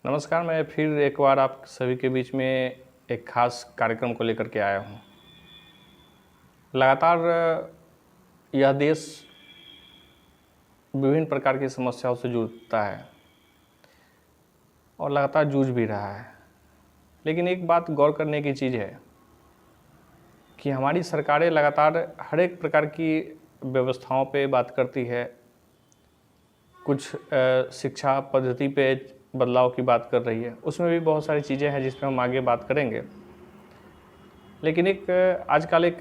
नमस्कार। मैं फिर एक बार आप सभी के बीच में एक खास कार्यक्रम को लेकर के आया हूँ। लगातार यह देश विभिन्न प्रकार की समस्याओं से जूझता है और लगातार जूझ भी रहा है। लेकिन एक बात गौर करने की चीज़ है कि हमारी सरकारें लगातार हर एक प्रकार की व्यवस्थाओं पे बात करती है, कुछ शिक्षा पद्धति पे बदलाव की बात कर रही है। उसमें भी बहुत सारी चीज़ें हैं जिस पर हम आगे बात करेंगे। लेकिन एक आजकल एक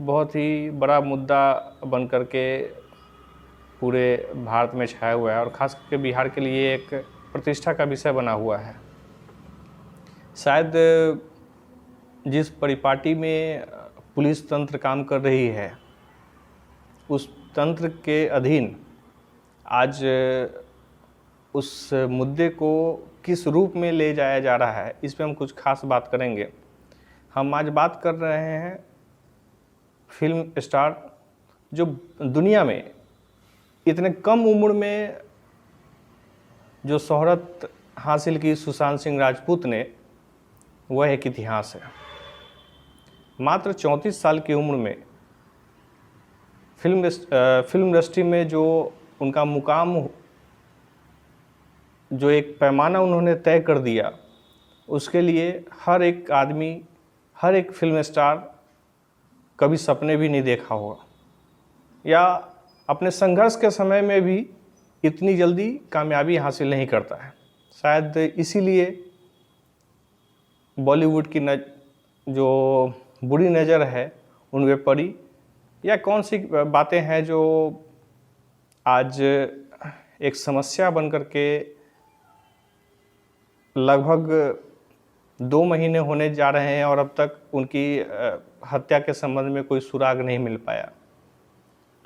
बहुत ही बड़ा मुद्दा बन करके पूरे भारत में छाया हुआ है और ख़ास करके बिहार के लिए एक प्रतिष्ठा का विषय बना हुआ है। शायद जिस परिपाटी में पुलिस तंत्र काम कर रही है, उस तंत्र के अधीन आज उस मुद्दे को किस रूप में ले जाया जा रहा है, इस पे हम कुछ खास बात करेंगे। हम आज बात कर रहे हैं फिल्म स्टार जो दुनिया में इतने कम उम्र में जो शोहरत हासिल की, सुशांत सिंह राजपूत ने, वह एक इतिहास है। मात्र 34 साल की उम्र में फिल्म इंडस्ट्री में जो उनका मुकाम, जो एक पैमाना उन्होंने तय कर दिया, उसके लिए हर एक आदमी, हर एक फिल्म स्टार कभी सपने भी नहीं देखा होगा या अपने संघर्ष के समय में भी इतनी जल्दी कामयाबी हासिल नहीं करता है। शायद इसीलिए बॉलीवुड की जो बुरी नज़र है उन पे पड़ी, या कौन सी बातें हैं जो आज एक समस्या बन कर के लगभग 2 महीने होने जा रहे हैं और अब तक उनकी हत्या के संबंध में कोई सुराग नहीं मिल पाया।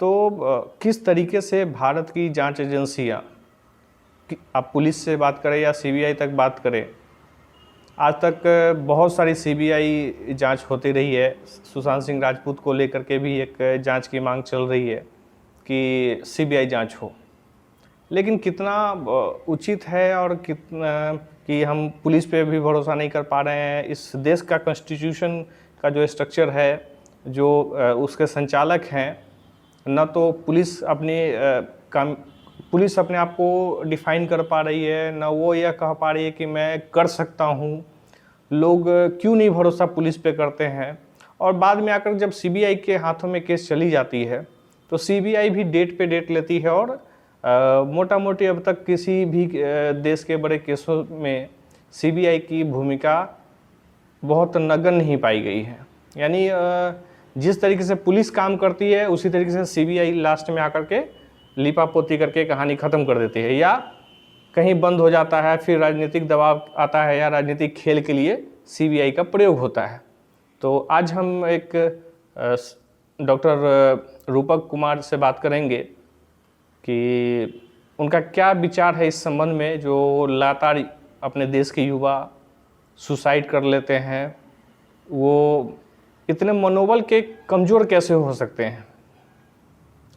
तो किस तरीके से भारत की जांच एजेंसियां, आप पुलिस से बात करें या सीबीआई तक बात करें, आज तक बहुत सारी सीबीआई जांच होती रही है। सुशांत सिंह राजपूत को लेकर के भी एक जांच की मांग चल रही है कि सीबीआई जांच हो, लेकिन कितना उचित है और कितना कि हम पुलिस पे भी भरोसा नहीं कर पा रहे हैं। इस देश का कॉन्स्टिट्यूशन का जो स्ट्रक्चर है, जो उसके संचालक हैं, न तो पुलिस पुलिस अपने आप को डिफ़ाइन कर पा रही है, न वो यह कह पा रही है कि मैं कर सकता हूँ। लोग क्यों नहीं भरोसा पुलिस पे करते हैं, और बाद में आकर जब सीबीआई के हाथों में केस चली जाती है तो सीबीआई भी डेट पे डेट लेती है और मोटा मोटी अब तक किसी भी देश के बड़े केसों में सीबीआई की भूमिका बहुत नगण्य नहीं पाई गई है। यानी जिस तरीके से पुलिस काम करती है उसी तरीके से सीबीआई लास्ट में आकर के लिपापोती करके कहानी ख़त्म कर देती है, या कहीं बंद हो जाता है, फिर राजनीतिक दबाव आता है या राजनीतिक खेल के लिए सीबीआई का प्रयोग होता है। तो आज हम एक डॉक्टर रूपक कुमार से बात करेंगे कि उनका क्या विचार है इस संबंध में, जो लगातार अपने देश के युवा सुसाइड कर लेते हैं, वो इतने मनोबल के कमज़ोर कैसे हो सकते हैं।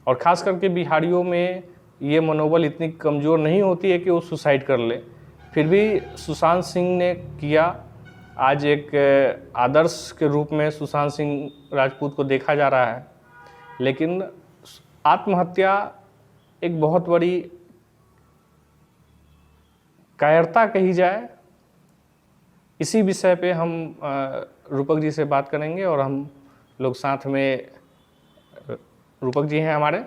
और ख़ास करके बिहारियों में ये मनोबल इतनी कमज़ोर नहीं होती है कि वो सुसाइड कर ले, फिर भी सुशांत सिंह ने किया। आज एक आदर्श के रूप में सुशांत सिंह राजपूत को देखा जा रहा है, लेकिन आत्महत्या एक बहुत बड़ी कायरता कही जाए। इसी विषय पे हम रूपक जी से बात करेंगे और हम लोग साथ में, रूपक जी हैं हमारे।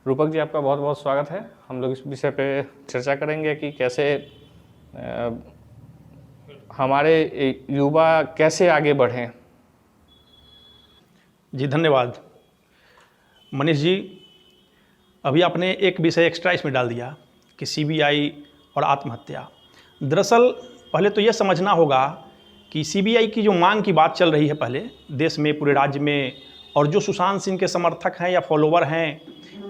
रूपक जी, आपका बहुत बहुत स्वागत है। हम लोग इस विषय पे चर्चा करेंगे कि कैसे हमारे युवा कैसे आगे बढ़ें। जी धन्यवाद मनीष जी। अभी आपने एक विषय एक्स्ट्रा इसमें डाल दिया कि सीबीआई और आत्महत्या। दरअसल पहले तो यह समझना होगा कि सीबीआई की जो मांग की बात चल रही है पहले देश में, पूरे राज्य में, और जो सुशांत सिंह के समर्थक हैं या फॉलोवर हैं,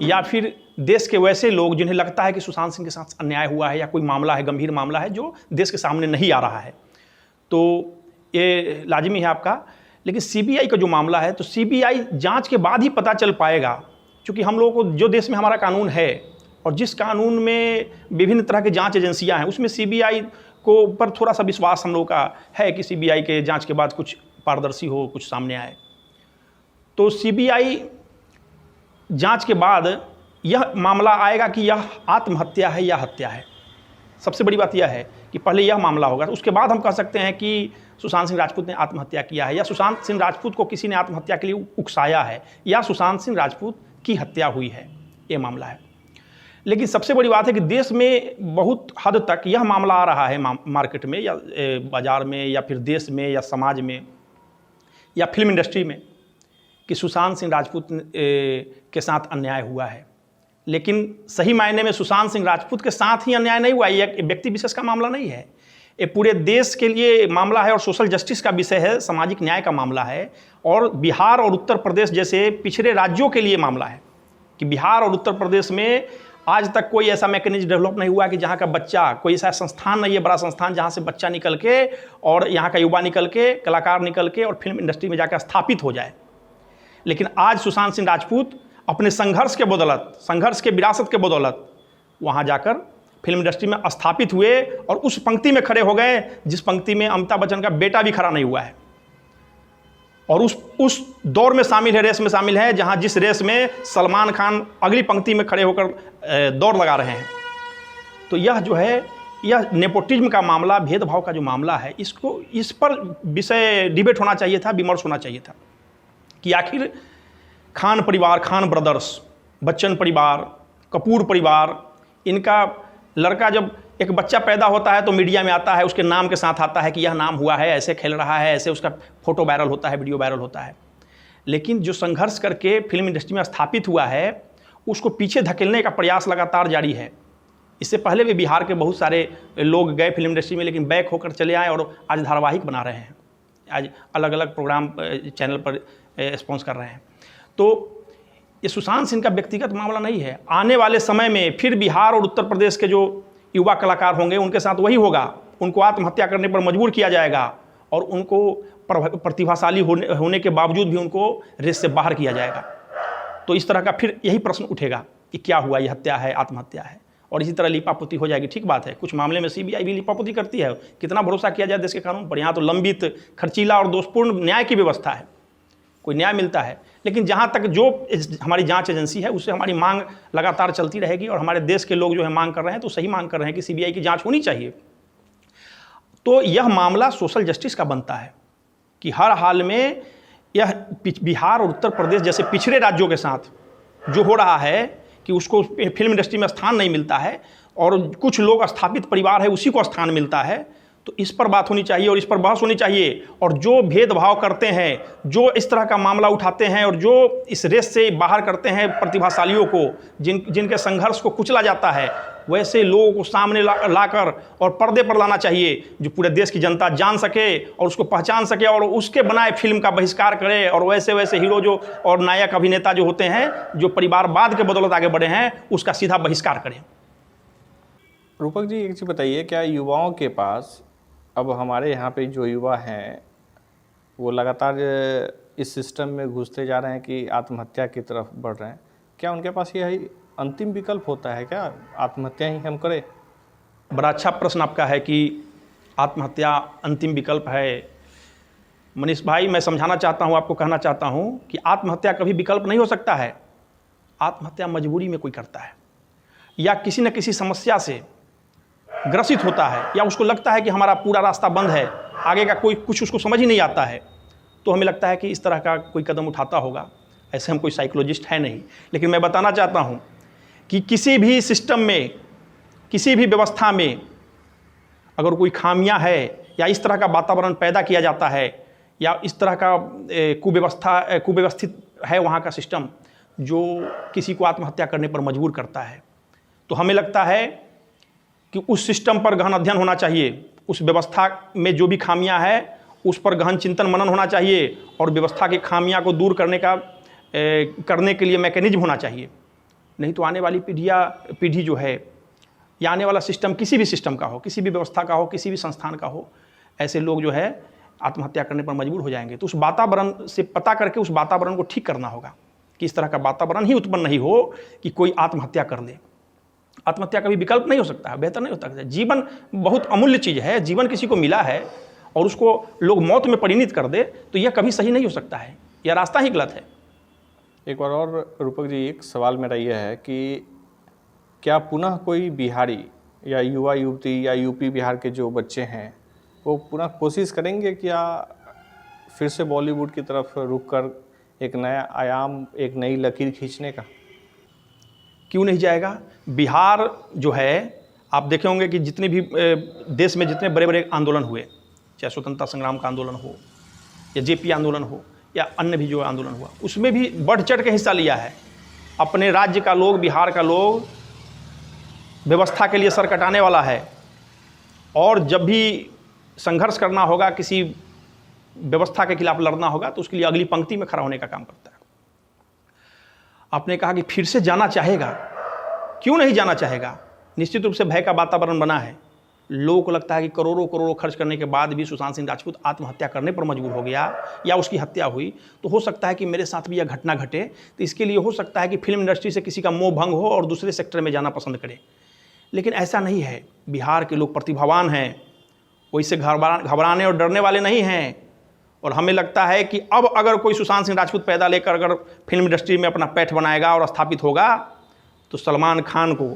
या फिर देश के वैसे लोग जिन्हें लगता है कि सुशांत सिंह के साथ अन्याय हुआ है या कोई मामला है, गंभीर मामला है जो देश के सामने नहीं आ रहा है, तो ये लाजमी है आपका। लेकिन सीबीआई का जो मामला है, तो सीबीआई जांच के बाद ही पता चल पाएगा, क्योंकि हम लोगों को जो देश में हमारा कानून है और जिस कानून में विभिन्न तरह की जांच एजेंसियां हैं, उसमें सीबीआई को पर थोड़ा सा विश्वास हम लोगों का है कि सीबीआई के जांच के बाद कुछ पारदर्शी हो, कुछ सामने आए। तो सीबीआई जांच के बाद यह मामला आएगा कि यह आत्महत्या है या हत्या है। सबसे बड़ी बात यह है कि पहले यह मामला होगा, उसके बाद हम कह सकते हैं कि सुशांत सिंह राजपूत ने आत्महत्या किया है या सुशांत सिंह राजपूत को किसी ने आत्महत्या के लिए उकसाया है या सुशांत सिंह राजपूत की हत्या हुई है, ये मामला है। लेकिन सबसे बड़ी बात है कि देश में बहुत हद तक यह मामला आ रहा है मार्केट में या बाज़ार में या फिर देश में या समाज में या फिल्म इंडस्ट्री में कि सुशांत सिंह राजपूत के साथ अन्याय हुआ है। लेकिन सही मायने में सुशांत सिंह राजपूत के साथ ही अन्याय नहीं हुआ, ये व्यक्ति विशेष का मामला नहीं है, ये पूरे देश के लिए मामला है और सोशल जस्टिस का विषय है, सामाजिक न्याय का मामला है। और बिहार और उत्तर प्रदेश जैसे पिछड़े राज्यों के लिए मामला है कि बिहार और उत्तर प्रदेश में आज तक कोई ऐसा मैकेनिज्म डेवलप नहीं हुआ कि जहाँ का बच्चा, कोई ऐसा संस्थान नहीं है, बड़ा संस्थान जहाँ से बच्चा निकल के और यहाँ का युवा निकल के, कलाकार निकल के और फिल्म इंडस्ट्री में जाकर स्थापित हो जाए। लेकिन आज सुशांत सिंह राजपूत अपने संघर्ष के बदौलत, संघर्ष के विरासत के बदौलत वहाँ जाकर फिल्म इंडस्ट्री में स्थापित हुए और उस पंक्ति में खड़े हो गए जिस पंक्ति में अमिताभ बच्चन का बेटा भी खड़ा नहीं हुआ है। और उस दौर में शामिल है, रेस में शामिल है, जहाँ जिस रेस में सलमान खान अगली पंक्ति में खड़े होकर दौड़ लगा रहे हैं। तो यह जो है, यह नेपोटिज्म का मामला, भेदभाव का जो मामला है, इस पर विषय डिबेट होना चाहिए था, विमर्श होना चाहिए था कि आखिर खान परिवार, खान ब्रदर्स, बच्चन परिवार, कपूर परिवार, इनका लड़का जब एक बच्चा पैदा होता है तो मीडिया में आता है, उसके नाम के साथ आता है कि यह नाम हुआ है, ऐसे खेल रहा है, ऐसे उसका फोटो वायरल होता है, वीडियो वायरल होता है। लेकिन जो संघर्ष करके फिल्म इंडस्ट्री में स्थापित हुआ है, उसको पीछे धकेलने का प्रयास लगातार जारी है। इससे पहले भी बिहार के बहुत सारे लोग गए फिल्म इंडस्ट्री में, लेकिन बैक होकर चले आए और आज धारावाहिक बना रहे हैं, आज अलग अलग प्रोग्राम चैनल पर स्पॉन्स कर रहे हैं। तो ये सुशांत सिंह का व्यक्तिगत मामला नहीं है। आने वाले समय में फिर बिहार और उत्तर प्रदेश के जो युवा कलाकार होंगे उनके साथ वही होगा, उनको आत्महत्या करने पर मजबूर किया जाएगा और उनको प्रतिभाशाली होने के बावजूद भी उनको रेस से बाहर किया जाएगा। तो इस तरह का फिर यही प्रश्न उठेगा कि क्या हुआ, ये हत्या है, आत्महत्या है, और इसी तरह लिपापोती हो जाएगी। ठीक बात है, कुछ मामले में सीबीआई भी लिपापोती करती है, कितना भरोसा किया जाए देश के कानून पर। यहाँ तो लंबित, खर्चीला और दोषपूर्ण न्याय की व्यवस्था है, कोई न्याय मिलता है। लेकिन जहाँ तक जो हमारी जांच एजेंसी है उससे हमारी मांग लगातार चलती रहेगी और हमारे देश के लोग जो है मांग कर रहे हैं, तो सही मांग कर रहे हैं कि सीबीआई की जांच होनी चाहिए। तो यह मामला सोशल जस्टिस का बनता है कि हर हाल में यह बिहार और उत्तर प्रदेश जैसे पिछड़े राज्यों के साथ जो हो रहा है कि उसको फिल्म इंडस्ट्री में स्थान नहीं मिलता है और कुछ लोग स्थापित परिवार है उसी को स्थान मिलता है, तो इस पर बात होनी चाहिए और इस पर बहस होनी चाहिए। और जो भेदभाव करते हैं, जो इस तरह का मामला उठाते हैं और जो इस रेस से बाहर करते हैं प्रतिभाशालियों को, जिनके संघर्ष को कुचला जाता है, वैसे लोगों को सामने लाकर और पर्दे पर लाना चाहिए, जो पूरे देश की जनता जान सके और उसको पहचान सके और उसके बनाए फिल्म का बहिष्कार करे। और वैसे वैसे हीरो जो और नायक अभिनेता जो होते हैं, जो परिवारवाद के बदौलत आगे बढ़े हैं, उसका सीधा बहिष्कार करें। रूपक जी, एक चीज़ बताइए, क्या युवाओं के पास, अब हमारे यहाँ पे जो युवा हैं वो लगातार इस सिस्टम में घुसते जा रहे हैं कि आत्महत्या की तरफ बढ़ रहे हैं, क्या उनके पास यही अंतिम विकल्प होता है, क्या आत्महत्या ही हम करें? बड़ा अच्छा प्रश्न आपका है कि आत्महत्या अंतिम विकल्प है। मनीष भाई, मैं समझाना चाहता हूँ, आपको कहना चाहता हूँ कि आत्महत्या कभी विकल्प नहीं हो सकता है। आत्महत्या मजबूरी में कोई करता है या किसी न किसी समस्या से ग्रसित होता है या उसको लगता है कि हमारा पूरा रास्ता बंद है, आगे का कोई कुछ उसको समझ ही नहीं आता है, तो हमें लगता है कि इस तरह का कोई कदम उठाता होगा। ऐसे हम कोई साइकोलॉजिस्ट है नहीं, लेकिन मैं बताना चाहता हूँ कि किसी भी सिस्टम में, किसी भी व्यवस्था में अगर कोई खामियां है या इस तरह का वातावरण पैदा किया जाता है या इस तरह का कुव्यवस्थित है वहाँ का सिस्टम जो किसी को आत्महत्या करने पर मजबूर करता है, तो हमें लगता है कि उस सिस्टम पर गहन अध्ययन होना चाहिए, उस व्यवस्था में जो भी खामियां है उस पर गहन चिंतन मनन होना चाहिए और व्यवस्था की खामियां को दूर करने के लिए मैकेनिज्म होना चाहिए। नहीं तो आने वाली पीढ़ी जो है या आने वाला सिस्टम, किसी भी सिस्टम का हो, किसी भी व्यवस्था का हो, किसी भी संस्थान का हो, ऐसे लोग जो है आत्महत्या करने पर मजबूर हो जाएंगे। तो उस वातावरण से पता करके उस वातावरण को ठीक करना होगा कि इस तरह का वातावरण ही उत्पन्न नहीं हो कि कोई आत्महत्या कर ले। आत्महत्या का भी विकल्प नहीं हो सकता है, बेहतर नहीं हो सकता है। जीवन बहुत अमूल्य चीज़ है, जीवन किसी को मिला है और उसको लोग मौत में परिणित कर दे तो यह कभी सही नहीं हो सकता है, यह रास्ता ही गलत है। एक बार और रूपक जी, एक सवाल मेरा यह है कि क्या पुनः कोई बिहारी या युवा युवती या यूपी बिहार के जो बच्चे हैं वो पुनः कोशिश करेंगे क्या फिर से बॉलीवुड की तरफ रुक कर एक नया आयाम, एक नई लकीर खींचने का? क्यों नहीं जाएगा? बिहार जो है, आप देखे होंगे कि जितने भी देश में जितने बड़े बड़े आंदोलन हुए, चाहे स्वतंत्रता संग्राम का आंदोलन हो या जेपी आंदोलन हो या अन्य भी जो आंदोलन हुआ, उसमें भी बढ़ चढ़ के हिस्सा लिया है। अपने राज्य का लोग, बिहार का लोग व्यवस्था के लिए सर कटाने वाला है, और जब भी संघर्ष करना होगा, किसी व्यवस्था के खिलाफ लड़ना होगा, तो उसके लिए अगली पंक्ति में खड़ा होने का काम करता है। आपने कहा कि फिर से जाना चाहेगा, क्यों नहीं जाना चाहेगा? निश्चित रूप से भय का वातावरण बना है। लोगों को लगता है कि करोड़ों करोड़ों खर्च करने के बाद भी सुशांत सिंह राजपूत आत्महत्या करने पर मजबूर हो गया या उसकी हत्या हुई, तो हो सकता है कि मेरे साथ भी यह घटना घटे। तो इसके लिए हो सकता है कि फिल्म इंडस्ट्री से किसी का मोह भंग हो और दूसरे सेक्टर में जाना पसंद करे, लेकिन ऐसा नहीं है। बिहार के लोग प्रतिभावान हैं, वैसे घबराने और डरने वाले नहीं हैं। और हमें लगता है कि अब अगर कोई सुशांत सिंह राजपूत पैदा लेकर अगर फिल्म इंडस्ट्री में अपना पैठ बनाएगा और स्थापित होगा, तो सलमान खान को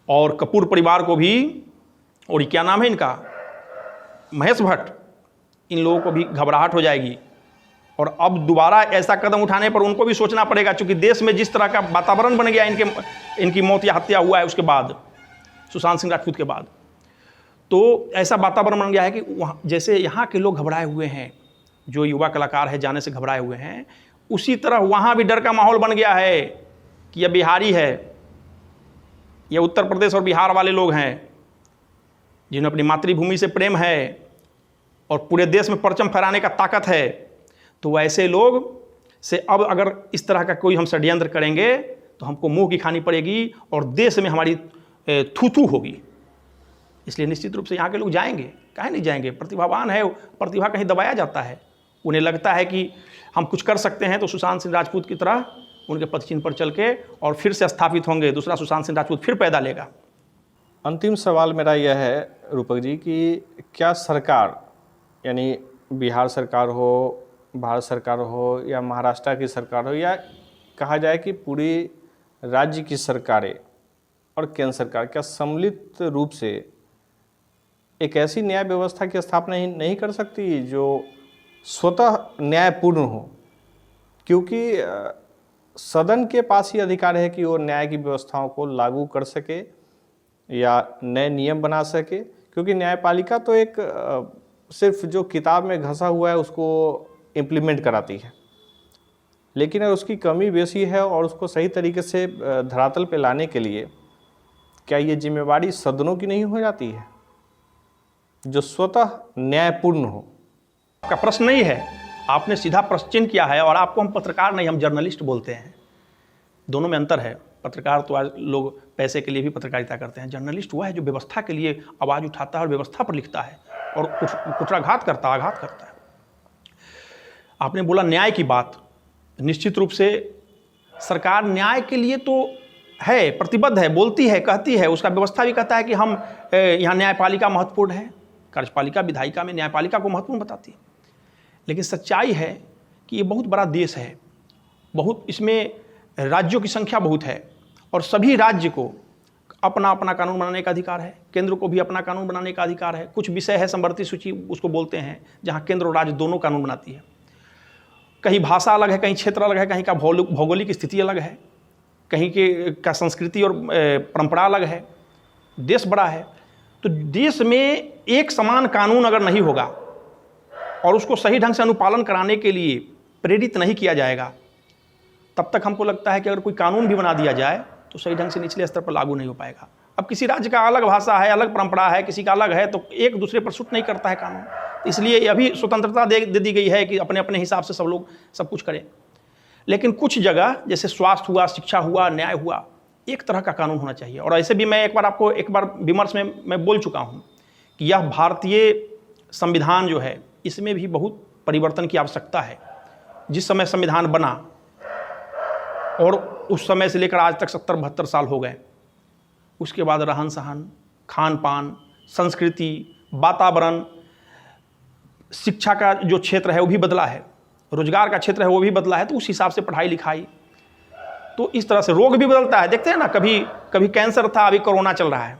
और कपूर परिवार को भी, और क्या नाम है इनका, महेश भट्ट, इन लोगों को भी घबराहट हो जाएगी। और अब दोबारा ऐसा कदम उठाने पर उनको भी सोचना पड़ेगा, क्योंकि देश में जिस तरह का वातावरण बन गया इनकी मौत या हत्या हुआ है उसके बाद, सुशांत सिंह राजपूत के बाद, तो ऐसा वातावरण बन गया है कि वहाँ जैसे यहाँ के लोग घबराए हुए हैं, जो युवा कलाकार है जाने से घबराए हुए हैं, उसी तरह वहाँ भी डर का माहौल बन गया है कि यह बिहारी है, यह उत्तर प्रदेश और बिहार वाले लोग हैं जिन्हें अपनी मातृभूमि से प्रेम है और पूरे देश में परचम फहराने का ताकत है। तो वैसे लोग से अब अगर इस तरह का कोई हम षड्यंत्र करेंगे तो हमको मुंह की खानी पड़ेगी और देश में हमारी थू होगी। इसलिए निश्चित रूप से यहाँ के लोग जाएंगे, काहे नहीं जाएंगे? प्रतिभावान है, प्रतिभा कहीं दबाया जाता है। उन्हें लगता है कि हम कुछ कर सकते हैं, तो सुशांत सिंह राजपूत की तरह उनके पदचिन्ह पर चल के और फिर से स्थापित होंगे, दूसरा सुशांत सिंह राजपूत फिर पैदा लेगा। अंतिम सवाल मेरा यह है रूपक जी कि क्या सरकार, यानी बिहार सरकार हो, भारत सरकार हो या महाराष्ट्र की सरकार हो, या कहा जाए कि पूरी राज्य की सरकारें और केंद्र सरकार, क्या सम्मिलित रूप से एक ऐसी न्याय व्यवस्था की स्थापना नहीं कर सकती जो स्वतः न्यायपूर्ण हो? क्योंकि सदन के पास ही अधिकार है कि वो न्याय की व्यवस्थाओं को लागू कर सके या नए नियम बना सके, क्योंकि न्यायपालिका तो एक सिर्फ जो किताब में घसा हुआ है उसको इम्प्लीमेंट कराती है, लेकिन अगर उसकी कमी बेसी है और उसको सही तरीके से धरातल पे लाने के लिए क्या ये जिम्मेवारी सदनों की नहीं हो जाती है जो स्वतः न्यायपूर्ण हो? आपका प्रश्न नहीं है, आपने सीधा प्रश्न चिन्ह किया है। और आपको हम पत्रकार नहीं, हम जर्नलिस्ट बोलते हैं। दोनों में अंतर है। पत्रकार तो आज लोग पैसे के लिए भी पत्रकारिता करते हैं, जर्नलिस्ट हुआ है जो व्यवस्था के लिए आवाज़ उठाता है और व्यवस्था पर लिखता है और कुठाराघात करता है, आघात करता है। आपने बोला न्याय की बात, निश्चित रूप से सरकार न्याय के लिए तो है, प्रतिबद्ध है, बोलती है, कहती है, उसका व्यवस्था भी कहता है कि हम यहाँ न्यायपालिका महत्वपूर्ण है, कार्यपालिका विधायिका में न्यायपालिका को महत्वपूर्ण बताती है। लेकिन सच्चाई है कि ये बहुत बड़ा देश है, बहुत इसमें राज्यों की संख्या बहुत है और सभी राज्य को अपना अपना कानून बनाने का अधिकार है, केंद्र को भी अपना कानून बनाने का अधिकार है। कुछ विषय है, संवर्ती सूची उसको बोलते हैं, जहाँ केंद्र और राज्य दोनों कानून बनाती है। कहीं भाषा अलग है, कहीं क्षेत्र अलग है, कहीं का भौगोलिक स्थिति अलग है, कहीं का संस्कृति और परंपरा अलग है। देश बड़ा है, तो देश में एक समान कानून अगर नहीं होगा और उसको सही ढंग से अनुपालन कराने के लिए प्रेरित नहीं किया जाएगा, तब तक हमको लगता है कि अगर कोई कानून भी बना दिया जाए तो सही ढंग से निचले स्तर पर लागू नहीं हो पाएगा। अब किसी राज्य का अलग भाषा है, अलग परंपरा है, किसी का अलग है, तो एक दूसरे पर सूट नहीं करता है कानून। तो इसलिए अभी स्वतंत्रता दे दी गई है कि अपने अपने हिसाब से सब लोग सब कुछ करें। लेकिन कुछ जगह जैसे स्वास्थ्य हुआ, शिक्षा हुआ, न्याय हुआ, एक तरह का कानून होना चाहिए। और ऐसे भी मैं एक बार विमर्श में मैं बोल चुका हूँ कि यह भारतीय संविधान जो है इसमें भी बहुत परिवर्तन की आवश्यकता है। जिस समय संविधान बना और उस समय से लेकर आज तक 70-72 साल हो गए, उसके बाद रहन सहन, खान पान, संस्कृति, वातावरण, शिक्षा का जो क्षेत्र है वो भी बदला है, रोजगार का क्षेत्र है वो भी बदला है। तो उस हिसाब से पढ़ाई लिखाई, तो इस तरह से रोग भी बदलता है। देखते हैं ना, कभी कभी कैंसर था, अभी कोरोना चल रहा है,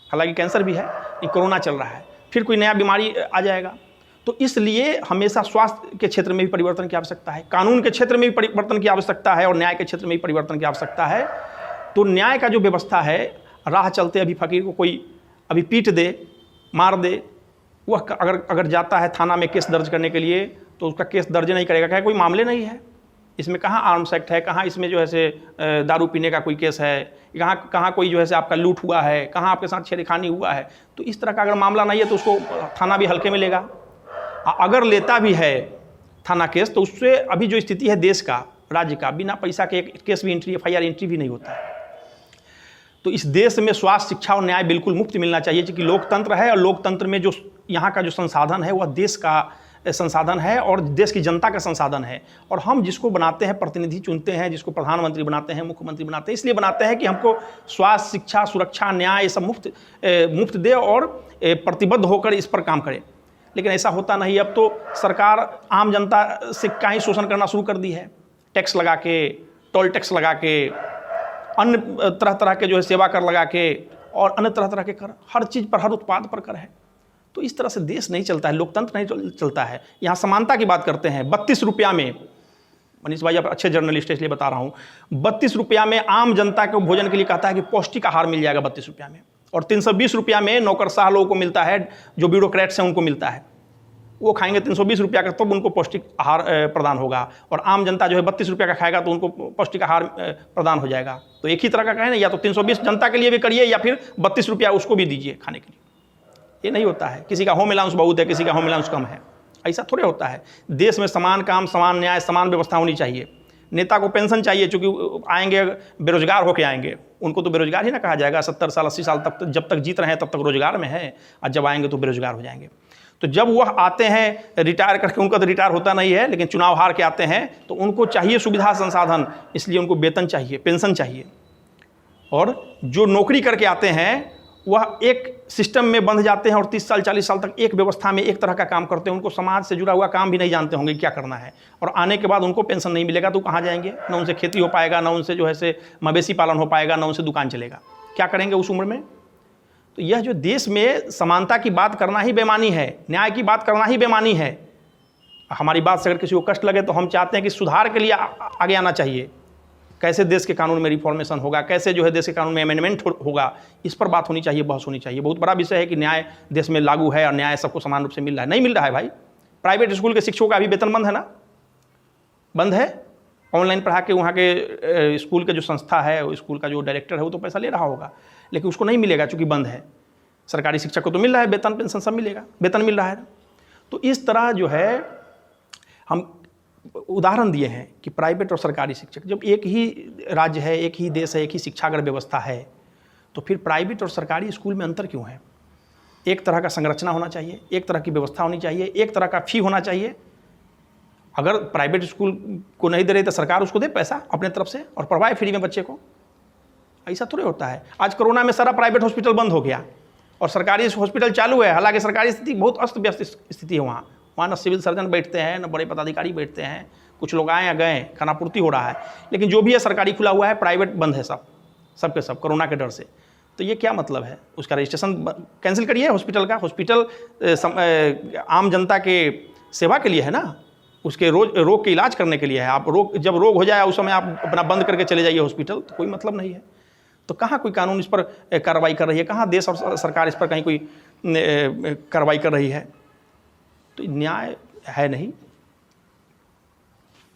हालांकि कैंसर भी है, ये कोरोना चल रहा है, फिर कोई नया बीमारी आ जाएगा। तो इसलिए हमेशा स्वास्थ्य के क्षेत्र में भी परिवर्तन की आवश्यकता है, कानून के क्षेत्र में भी परिवर्तन की आवश्यकता है और न्याय के क्षेत्र में भी परिवर्तन की आवश्यकता है। तो न्याय का जो व्यवस्था है, राह चलते अभी फकीर को कोई अभी पीट दे, मार दे, वह अगर जाता है थाना में केस दर्ज करने के लिए तो उसका केस दर्ज नहीं करेगा, क्या कोई मामले नहीं है, इसमें कहाँ आर्म्स एक्ट है, कहाँ इसमें जो है से दारू पीने का कोई केस है, कहाँ कोई जो है से आपका लूट हुआ है, कहाँ आपके साथ छेड़खानी हुआ है। तो इस तरह का अगर मामला नहीं है तो उसको थाना भी हल्के में लेगा। अगर लेता भी है थाना केस तो उससे अभी जो स्थिति है देश का, राज्य का, बिना पैसा के एक केस भी एंट्री, FIR एंट्री भी नहीं होता है। तो इस देश में स्वास्थ्य, शिक्षा और न्याय बिल्कुल मुफ्त मिलना चाहिए, क्योंकि लोकतंत्र है और लोकतंत्र में जो यहाँ का जो संसाधन है वह देश का संसाधन है और देश की जनता का संसाधन है। और हम जिसको बनाते हैं, प्रतिनिधि चुनते हैं, जिसको प्रधानमंत्री बनाते हैं, मुख्यमंत्री बनाते हैं, इसलिए बनाते हैं कि हमको स्वास्थ्य, शिक्षा, सुरक्षा, न्याय ये सब मुफ्त दे और प्रतिबद्ध होकर इस पर काम करे। लेकिन ऐसा होता नहीं। अब तो सरकार आम जनता से का ही शोषण करना शुरू कर दी है, टैक्स लगा के, टोल टैक्स लगा के, अन्य तरह तरह के जो है सेवा कर लगा के और अन्य तरह तरह के कर, हर चीज़ पर, हर उत्पाद पर कर है। तो इस तरह से देश नहीं चलता है, लोकतंत्र नहीं चलता है। यहाँ समानता की बात करते हैं, 32 रुपया में, मनीष भाई आप अच्छे जर्नलिस्ट है इसलिए बता रहा हूँ, 32 रुपया में आम जनता को भोजन के लिए कहता है कि पौष्टिक आहार मिल जाएगा 32 रुपया में, और 320 रुपया में नौकरशाह लोगों को मिलता है, जो ब्यूरोक्रेट्स हैं उनको मिलता है, वो खाएंगे 320 रुपया का, तब उनको पौष्टिक आहार प्रदान होगा। और आम जनता जो है 32 रुपया का खाएगा तो उनको पौष्टिक आहार प्रदान हो जाएगा। तो एक ही तरह का कहें ना, या तो 320 जनता के लिए भी करिए या फिर 32 रुपया उसको भी दीजिए खाने के लिए। ये नहीं होता है, किसी का होम अलाउंस बहुत है, किसी का होम अलाउंस कम है, ऐसा थोड़े होता है। देश में समान काम, समान न्याय, समान व्यवस्था होनी चाहिए। नेता को पेंशन चाहिए, चूँकि आएंगे बेरोजगार होकर आएंगे, उनको तो बेरोजगार ही ना कहा जाएगा। 70 साल 80 साल तक, जब तक जीत रहे हैं तब तक रोजगार में है, और जब आएंगे तो बेरोजगार हो जाएंगे। तो जब वह आते हैं रिटायर करके, उनका तो रिटायर होता नहीं है, लेकिन चुनाव हार के आते हैं, तो उनको चाहिए सुविधा संसाधन, इसलिए उनको वेतन चाहिए, पेंशन चाहिए। और जो नौकरी करके आते हैं वह एक सिस्टम में बंध जाते हैं और 30 साल 40 साल तक एक व्यवस्था में एक तरह का काम करते हैं, उनको समाज से जुड़ा हुआ काम भी नहीं जानते होंगे क्या करना है। और आने के बाद उनको पेंशन नहीं मिलेगा तो कहाँ जाएंगे, ना उनसे खेती हो पाएगा, ना उनसे जो है से मवेशी पालन हो पाएगा, ना उनसे दुकान चलेगा, क्या करेंगे उस उम्र में। तो यह जो देश में समानता की बात करना ही बेईमानी है, न्याय की बात करना ही बेईमानी है। हमारी बात से अगर किसी को कष्ट लगे तो हम चाहते हैं कि सुधार के लिए आगे आना चाहिए, कैसे देश के कानून में रिफॉर्मेशन होगा, कैसे जो है देश के कानून में अमेंडमेंट होगा, इस पर बात होनी चाहिए, बहस होनी चाहिए। बहुत बड़ा विषय है कि न्याय देश में लागू है और न्याय सबको समान रूप से मिल रहा है, नहीं मिल रहा है भाई। प्राइवेट स्कूल के शिक्षकों का अभी वेतन बंद है ना, बंद है। ऑनलाइन पढ़ा के वहाँ के स्कूल के जो संस्था है, स्कूल का जो डायरेक्टर है वो तो पैसा ले रहा होगा, लेकिन उसको नहीं मिलेगा चूँकि बंद है। सरकारी शिक्षक को तो मिल रहा है, वेतन पेंशन सब मिलेगा, वेतन मिल रहा है। तो इस तरह जो है हम उदाहरण दिए हैं कि प्राइवेट और सरकारी शिक्षक, जब एक ही राज्य है, एक ही देश है, एक ही शिक्षागत व्यवस्था है, तो फिर प्राइवेट और सरकारी स्कूल में अंतर क्यों है। एक तरह का संरचना होना चाहिए, एक तरह की व्यवस्था होनी चाहिए, एक तरह का फी होना चाहिए। अगर प्राइवेट स्कूल को नहीं दे रही तो सरकार उसको दे पैसा अपने तरफ से और पढ़वाए फ्री में बच्चे को, ऐसा थोड़े होता है। आज कोरोना में सारा प्राइवेट हॉस्पिटल बंद हो गया और सरकारी हॉस्पिटल चालू है, हालांकि सरकारी स्थिति बहुत अस्त व्यस्त स्थिति है। वहाँ न सिविल सर्जन बैठते हैं, न बड़े पदाधिकारी बैठते हैं, कुछ लोग आए या गए, खानापूर्ति हो रहा है। लेकिन जो भी है सरकारी खुला हुआ है, प्राइवेट बंद है सब के सब कोरोना के डर से। तो ये क्या मतलब है, उसका रजिस्ट्रेशन कैंसिल करिए हॉस्पिटल का। हॉस्पिटल आम जनता के सेवा के लिए है ना, उसके रोग के इलाज करने के लिए है। आप जब रोग हो जाए उस समय आप अपना बंद करके चले जाइए हॉस्पिटल, तो कोई मतलब नहीं है। तो कहाँ कोई कानून इस पर कार्रवाई कर रही है, कहाँ देश और सरकार इस पर कहीं कोई कार्रवाई कर रही है। तो न्याय है नहीं।